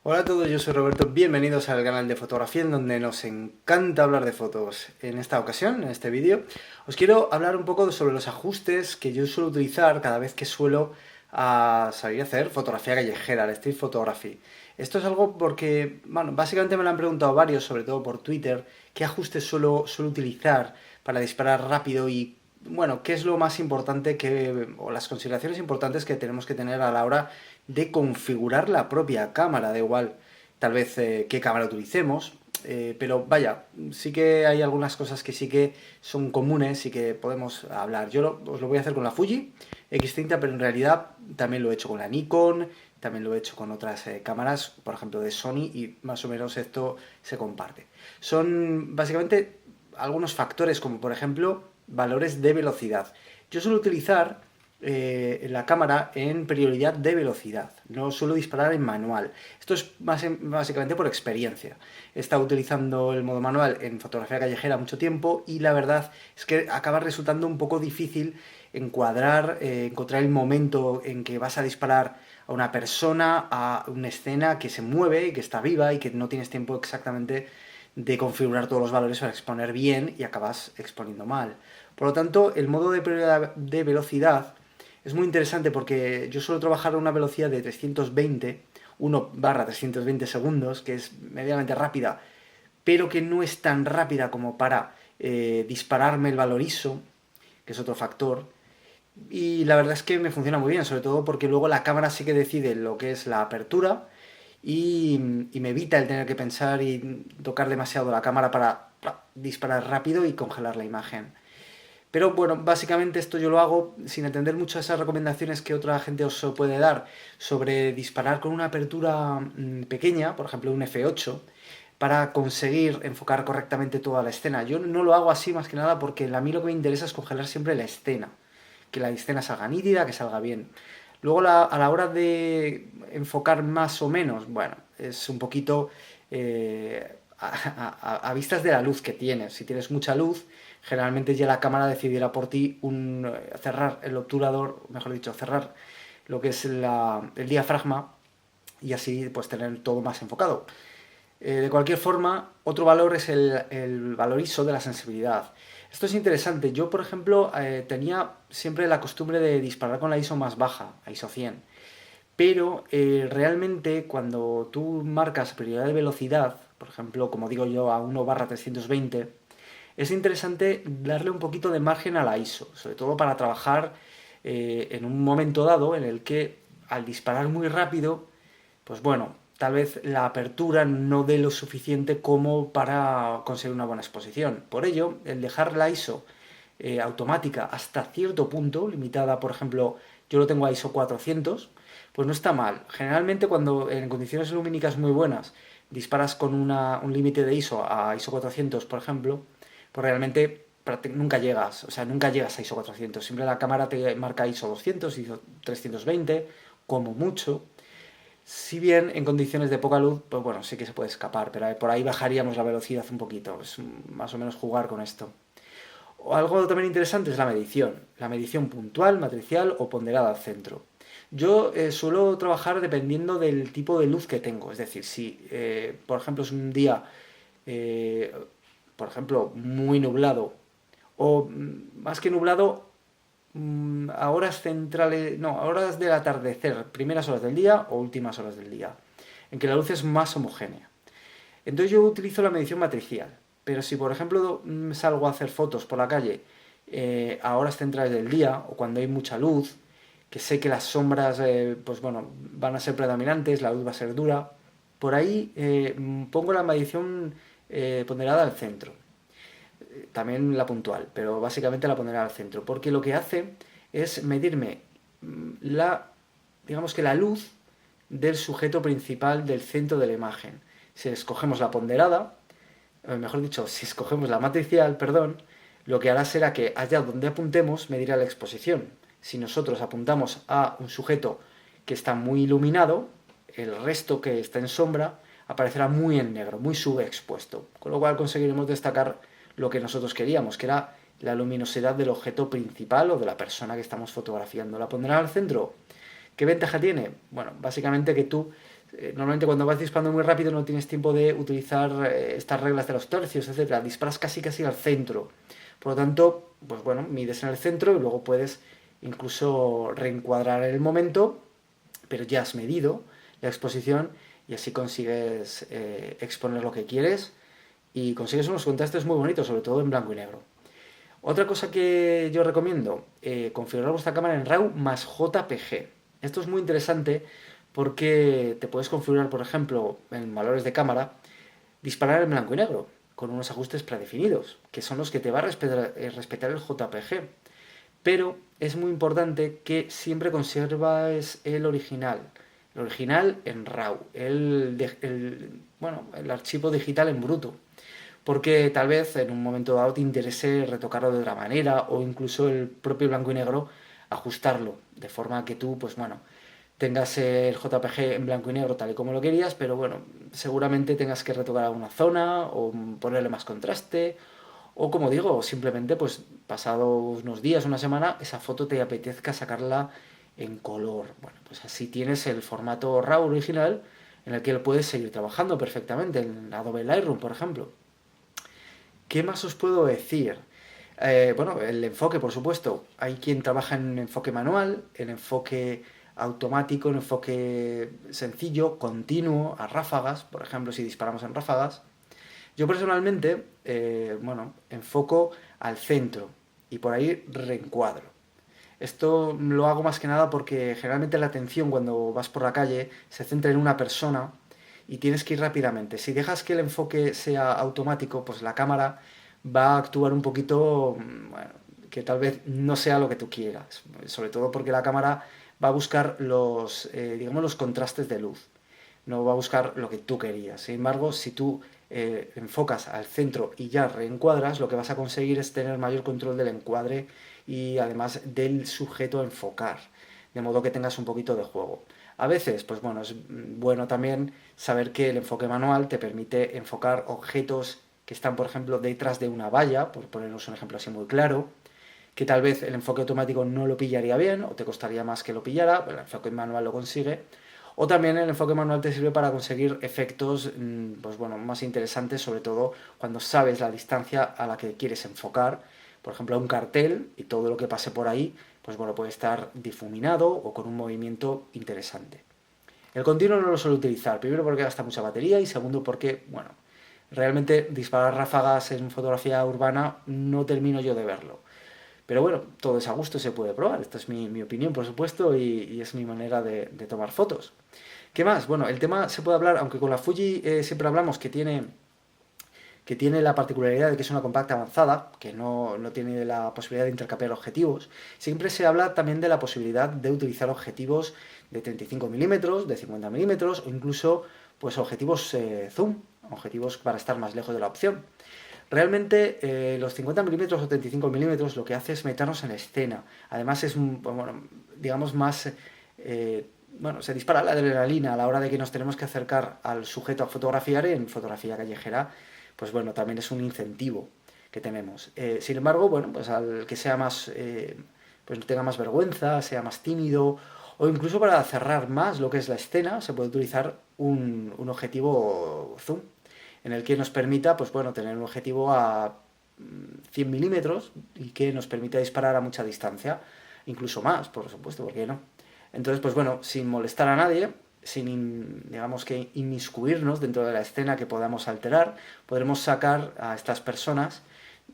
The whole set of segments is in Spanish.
Hola a todos, yo soy Roberto, bienvenidos al canal de fotografía en donde nos encanta hablar de fotos. En esta ocasión, en este vídeo, os quiero hablar un poco sobre los ajustes que yo suelo utilizar cada vez que suelo salir a hacer fotografía callejera, el street photography. Esto es algo porque, bueno, básicamente me lo han preguntado varios, sobre todo por Twitter, qué ajustes suelo utilizar para disparar rápido y, bueno, qué es lo más importante o las consideraciones importantes que tenemos que tener a la hora de configurar la propia cámara, da igual tal vez qué cámara utilicemos, pero vaya, sí que hay algunas cosas que sí que son comunes y que podemos hablar. Os lo voy a hacer con la Fuji X30, pero en realidad también lo he hecho con la Nikon, también lo he hecho con otras cámaras, por ejemplo de Sony, y más o menos esto se comparte. Son básicamente algunos factores como por ejemplo valores de velocidad. Yo suelo utilizar la cámara en prioridad de velocidad, no suelo disparar en manual. Esto es básicamente por experiencia. He estado utilizando el modo manual en fotografía callejera mucho tiempo y la verdad es que acaba resultando un poco difícil encontrar el momento en que vas a disparar a una persona, a una escena que se mueve y que está viva y que no tienes tiempo exactamente de configurar todos los valores para exponer bien y acabas exponiendo mal. Por lo tanto, el modo de prioridad de velocidad es muy interesante porque yo suelo trabajar a una velocidad de 320, 1/320 segundos, que es medianamente rápida, pero que no es tan rápida como para dispararme el valor ISO, que es otro factor. Y la verdad es que me funciona muy bien, sobre todo porque luego la cámara sí que decide lo que es la apertura y me evita el tener que pensar y tocar demasiado la cámara para disparar rápido y congelar la imagen. Pero bueno, básicamente esto yo lo hago sin entender mucho esas recomendaciones que otra gente os puede dar sobre disparar con una apertura pequeña, por ejemplo un F8, para conseguir enfocar correctamente toda la escena. Yo no lo hago así más que nada porque a mí lo que me interesa es congelar siempre la escena, que la escena salga nítida, que salga bien. Luego a la hora de enfocar más o menos, bueno, es un poquito a vistas de la luz que tienes. Si tienes mucha luz, generalmente ya la cámara decidirá por ti cerrar el obturador, mejor dicho, cerrar lo que es el diafragma y así pues tener todo más enfocado. De cualquier forma, otro valor es el valor ISO de la sensibilidad. Esto es interesante. Yo, por ejemplo, tenía siempre la costumbre de disparar con la ISO más baja, la ISO 100. Pero realmente cuando tú marcas prioridad de velocidad, por ejemplo, como digo yo, a 1/320, es interesante darle un poquito de margen a la ISO, sobre todo para trabajar en un momento dado en el que al disparar muy rápido, pues bueno, tal vez la apertura no dé lo suficiente como para conseguir una buena exposición. Por ello, el dejar la ISO automática hasta cierto punto, limitada, por ejemplo, yo lo tengo a ISO 400, pues no está mal. Generalmente cuando en condiciones lumínicas muy buenas disparas con un límite de ISO a ISO 400, por ejemplo, pues realmente nunca llegas, o sea, nunca llegas a ISO 400. Siempre la cámara te marca ISO 200, ISO 320, como mucho. Si bien en condiciones de poca luz, pues bueno, sí que se puede escapar, pero por ahí bajaríamos la velocidad un poquito, es más o menos jugar con esto. Algo también interesante es la medición puntual, matricial o ponderada al centro. Yo suelo trabajar dependiendo del tipo de luz que tengo, es decir, si por ejemplo es un día, eh, por ejemplo, muy nublado o más que nublado, a horas centrales, no, a horas del atardecer, primeras horas del día o últimas horas del día, en que la luz es más homogénea. Entonces yo utilizo la medición matricial, pero si por ejemplo salgo a hacer fotos por la calle a horas centrales del día o cuando hay mucha luz, que sé que las sombras pues bueno, van a ser predominantes, la luz va a ser dura, por ahí pongo la medición ponderada al centro, también la puntual, pero básicamente la pondré al centro, porque lo que hace es medirme la, digamos que la luz del sujeto principal del centro de la imagen. Si escogemos la ponderada, mejor dicho, si escogemos la matricial, perdón, lo que hará será que allá donde apuntemos medirá la exposición. Si nosotros apuntamos a un sujeto que está muy iluminado, el resto que está en sombra aparecerá muy en negro, muy subexpuesto, con lo cual conseguiremos destacar lo que nosotros queríamos, que era la luminosidad del objeto principal o de la persona que estamos fotografiando. La pondrán al centro. ¿Qué ventaja tiene? Bueno, básicamente que tú Normalmente cuando vas disparando muy rápido no tienes tiempo de utilizar estas reglas de los tercios, etcétera. Disparas casi al centro. Por lo tanto, pues bueno, mides en el centro y luego puedes incluso reencuadrar el momento, pero ya has medido la exposición y así consigues exponer lo que quieres y consigues unos contrastes muy bonitos, sobre todo en blanco y negro. Otra cosa que yo recomiendo, configurar vuestra cámara en RAW más JPG. Esto es muy interesante porque te puedes configurar, por ejemplo, en valores de cámara, disparar en blanco y negro, con unos ajustes predefinidos, que son los que te va a respetar el JPG. Pero es muy importante que siempre conserves el original en RAW, el archivo digital en bruto, porque tal vez en un momento dado te interese retocarlo de otra manera o incluso el propio blanco y negro ajustarlo, de forma que tú, pues bueno, tengas el JPG en blanco y negro tal y como lo querías, pero bueno, seguramente tengas que retocar alguna zona o ponerle más contraste o como digo, simplemente pues pasado unos días, una semana, esa foto te apetezca sacarla en color. Bueno, pues así tienes el formato RAW original en el que puedes seguir trabajando perfectamente, en Adobe Lightroom, por ejemplo. ¿Qué más os puedo decir? Bueno, el enfoque, por supuesto. Hay quien trabaja en enfoque manual, en enfoque automático, en enfoque sencillo, continuo, a ráfagas, por ejemplo, si disparamos en ráfagas. Yo personalmente, bueno, enfoco al centro y por ahí reencuadro. Esto lo hago más que nada porque generalmente la atención cuando vas por la calle se centra en una persona y tienes que ir rápidamente. Si dejas que el enfoque sea automático, pues la cámara va a actuar un poquito, bueno, que tal vez no sea lo que tú quieras. Sobre todo porque la cámara va a buscar digamos, los contrastes de luz. No va a buscar lo que tú querías. Sin embargo, si tú enfocas al centro y ya reencuadras, lo que vas a conseguir es tener mayor control del encuadre y además del sujeto a enfocar, de modo que tengas un poquito de juego. A veces, pues bueno, es bueno también saber que el enfoque manual te permite enfocar objetos que están, por ejemplo, detrás de una valla, por ponernos un ejemplo así muy claro, que tal vez el enfoque automático no lo pillaría bien o te costaría más que lo pillara, pero el enfoque manual lo consigue. O también el enfoque manual te sirve para conseguir efectos pues bueno, más interesantes, sobre todo cuando sabes la distancia a la que quieres enfocar. Por ejemplo, a un cartel y todo lo que pase por ahí, pues bueno, puede estar difuminado o con un movimiento interesante. El continuo no lo suelo utilizar, primero porque gasta mucha batería y segundo porque, bueno, realmente disparar ráfagas en fotografía urbana no termino yo de verlo. Pero bueno, todo es a gusto, se puede probar. Esta es mi opinión, por supuesto, y es mi manera de tomar fotos. ¿Qué más? Bueno, el tema se puede hablar, aunque con la Fuji siempre hablamos que tiene la particularidad de que es una compacta avanzada, que no tiene la posibilidad de intercambiar objetivos. Siempre se habla también de la posibilidad de utilizar objetivos de 35 milímetros, de 50 milímetros o incluso pues, objetivos zoom, objetivos para estar más lejos de la opción. Realmente los 50 milímetros o 35 milímetros lo que hace es meternos en escena. Además es, bueno, digamos, más... bueno, se dispara la adrenalina a la hora de que nos tenemos que acercar al sujeto a fotografiar en fotografía callejera, pues bueno, también es un incentivo que tenemos. Sin embargo, bueno, pues al que sea más, pues tenga más vergüenza, sea más tímido, o incluso para cerrar más lo que es la escena, se puede utilizar un objetivo zoom, en el que nos permita, pues bueno, tener un objetivo a 100 milímetros y que nos permita disparar a mucha distancia, incluso más, por supuesto, ¿por qué no? Entonces, pues bueno, sin molestar a nadie, sin, digamos que, inmiscuirnos dentro de la escena que podamos alterar, podremos sacar a estas personas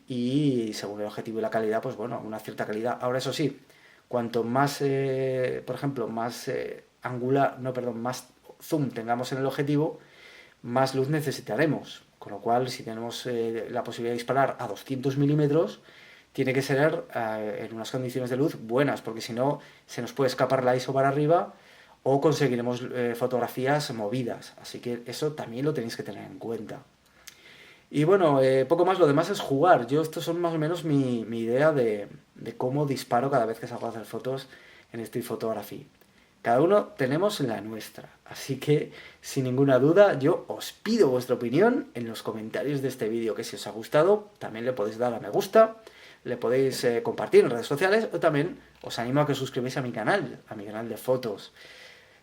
y, según el objetivo y la calidad, pues bueno, una cierta calidad. Ahora, eso sí, cuanto más, por ejemplo, más más zoom tengamos en el objetivo, más luz necesitaremos. Con lo cual, si tenemos la posibilidad de disparar a 200 milímetros, tiene que ser en unas condiciones de luz buenas, porque si no, se nos puede escapar la ISO para arriba o conseguiremos fotografías movidas. Así que eso también lo tenéis que tener en cuenta. Y bueno, poco más, lo demás es jugar. Estos son más o menos mi idea de cómo disparo cada vez que salgo a hacer fotos en Street Photography. Cada uno tenemos la nuestra, así que sin ninguna duda yo os pido vuestra opinión en los comentarios de este vídeo, que si os ha gustado también le podéis dar a me gusta, le podéis compartir en redes sociales o también os animo a que os suscribáis a mi canal de fotos.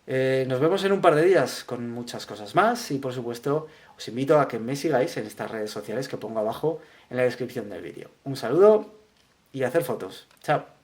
Nos vemos en un par de días con muchas cosas más y por supuesto os invito a que me sigáis en estas redes sociales que pongo abajo en la descripción del vídeo. Un saludo y a hacer fotos. Chao.